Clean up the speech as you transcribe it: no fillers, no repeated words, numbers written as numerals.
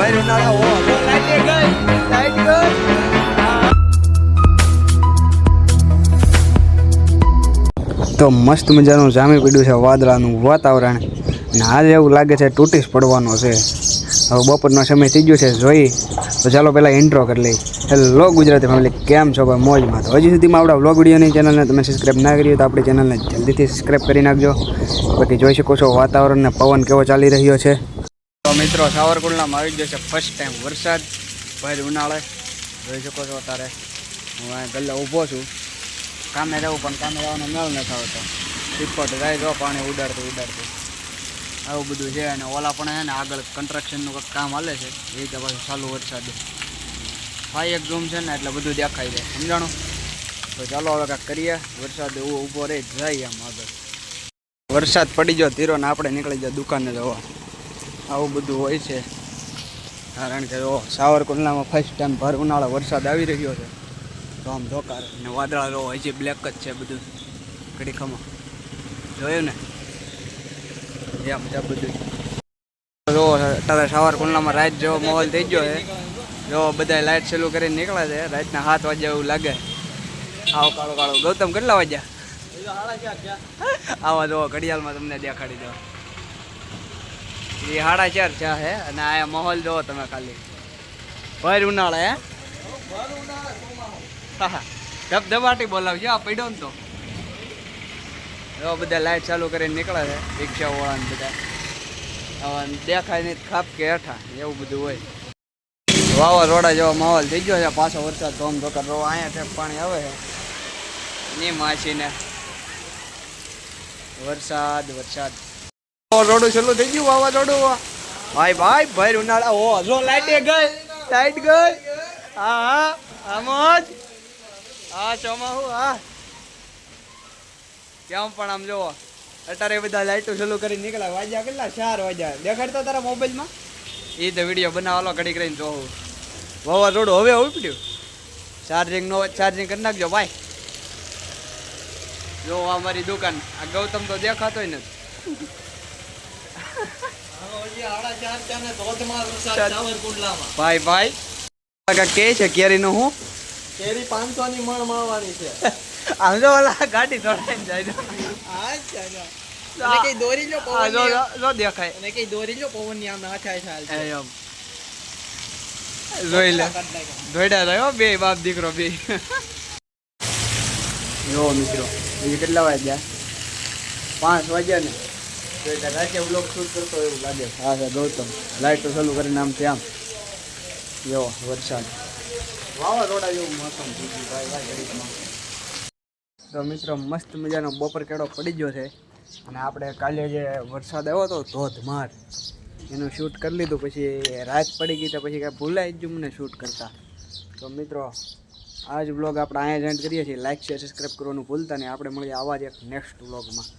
ભાઈ ઉનાળા હો લાઈટ ગઈ તો મસ્ત મજાનું જામી પડ્યું છે વાદળાનું વાતાવરણ અને આજે એવું લાગે છે તૂટીસ પડવાનો છે. હવે બપોરનો સમય થઈ ગયો છે જોઈ તો ચાલો પહેલાં ઇન્ટ્રો કરી લઈ. હેલો ગુજરાતી ફેમિલી, કેમ છો ભાઈ? મોજમાં. તો હજી સુધીમાં આપણા વ્લોગ વિડીયોની ચેનલને તમે સબસ્ક્રાઈબ ના કરી હોય તો આપણી ચેનલને જલ્દીથી સબસ્ક્રાઈબ કરી નાખજો. બાકી જોઈ શકો છો વાતાવરણને પવન કેવો ચાલી રહ્યો છે. તો મિત્રો સાવરકુંડલામાં આવી ગયો છે ફર્સ્ટ ટાઈમ વરસાદ ભાઈ ઉનાળે. જોઈ શકો છો અત્યારે હું અહીંયા ગલ્લે ઊભો છું. કામે રહેવું પણ કામે રહેવાનો મેળ નથી આવતો. ટીપટ જાય જો પાણી ઉડાડતું આવું બધું છે. અને ઓલા પણ છે ને આગળ કન્સ્ટ્રક્શનનું કંઈક કામ હાલે છે એ રીતે પાછું ચાલુ વરસાદ ભાઈ એક ઝૂમ છે ને એટલે બધું દેખાય જાય, સમજાણું? તો ચાલો હવે કાંઈક કરીએ. વરસાદ એવો ઊભો રહી જાય આમ આગળ. વરસાદ પડી ગયો ધીરો ને આપણે નીકળી જાય દુકાને જવા. આવું બધું હોય છે કારણ કે જો સાવરકુંડલામાં ફર્સ્ટ ટાઈમ ભર ઉનાળે વરસાદ આવી રહ્યો છે. તો આમ ધોકાર ને વાદળા જો હજી બ્લેક જ છે બધું ઘડીખમાં. જોયું ને એમ છે બધું. જો અત્યારે સાવરકુંડલામાં રાત જેવો માહોલ થઈ ગયો છે. જો બધા લાઇટ ચાલુ કરીને નીકળે છે. રાતના 7 વાગ્યા એવું લાગે. આવો કાળો કાળો. ગૌતમ કેટલા વાગ્યા? આવા જો ઘડિયાળમાં તમને દેખાડી દો. એ 4:30 છે અને આ માહોલ જોવો તમે ખાલી. ભર ઉનાળે હે ધબધબાટી બોલાવજો આ પડ્યો ને તો. એવા બધા લાઇટ ચાલુ કરીને નીકળે છે રિક્ષાવાળા ને બધા. દેખાય નહીં ખાપ કે હેઠા એવું બધું હોય. વાવાઝોડા જેવો માહોલ થઈ ગયો છે. પાછો વરસાદ ધોમ ધોકાર રો અહીંયા ઠેક પાણી આવે છે ની માછીને. વરસાદ વાવાઝોડું ચાલુ થઈ ગયું. વાવાઝોડું ભાઈ ભર ઉનાળા હો જો લાઈટ ગઈ. હા આમ જ હા ચોમાહું હા કેમ પણ આમ જોવો અત્યારે બધા લાઈટો ચાલુ કરી નીકળ્યા. વાગ્યા કેટલા? 4 વાગ્યા. દેખાડતા તારા મોબાઈલમાં એ તો વિડીયો બનાવવાનો ઘડી કરીને જોવું. વાવાઝોડું હવે ઉપડ્યું. ચાર્જિંગ કરી નાખજો ભાઈ. જો અમારી દુકાન આ ગૌતમ તો દેખાતોય નથી. ભાઈ કે છે કેરીનું હું કેરી 500 ની મણ મળવાની છે. આમ જો ઓલા ગાડી દોડાઈને જાય. અને કઈ દોરી લો પવન જો દેખાય. અને કઈ દોરી લો પવન ની આમ નાખાય છે. એમ જોઈ લે દોડ્યા રહ્યો બે બાપ દીકરો બે. જો મિત્રો એ કેટલા વાગ્યા? 5 વાગ્યા ને. રાતે બ્લોગ શૂટ કરતો એવું લાગે. હા છે ગૌતમ. લાઈટો ચાલુ કરીને આમ ત્યાં જો વરસાદ વાવાઝોડા જેવું મોસમ થઈ ગયું ભાઈ. તો મિત્રો મસ્ત મજાનો બપોર કેળો પડી ગયો છે. અને આપણે કાલે જે વરસાદ આવ્યો હતો ધોધમાર એનું શૂટ કરી લીધું. પછી રાત પડી ગઈ તો પછી કાંઈ ભૂલાઈ જ મને શૂટ કરતા. તો મિત્રો આ જ બ્લોગ આપણે અહીંયા જ એન્ડ કરીએ છીએ. લાઈક શેર સબસ્ક્રાઈબ કરવાનું ભૂલતા નહીં. આપણે મળીએ આવા જ એક નેક્સ્ટ બ્લોગમાં.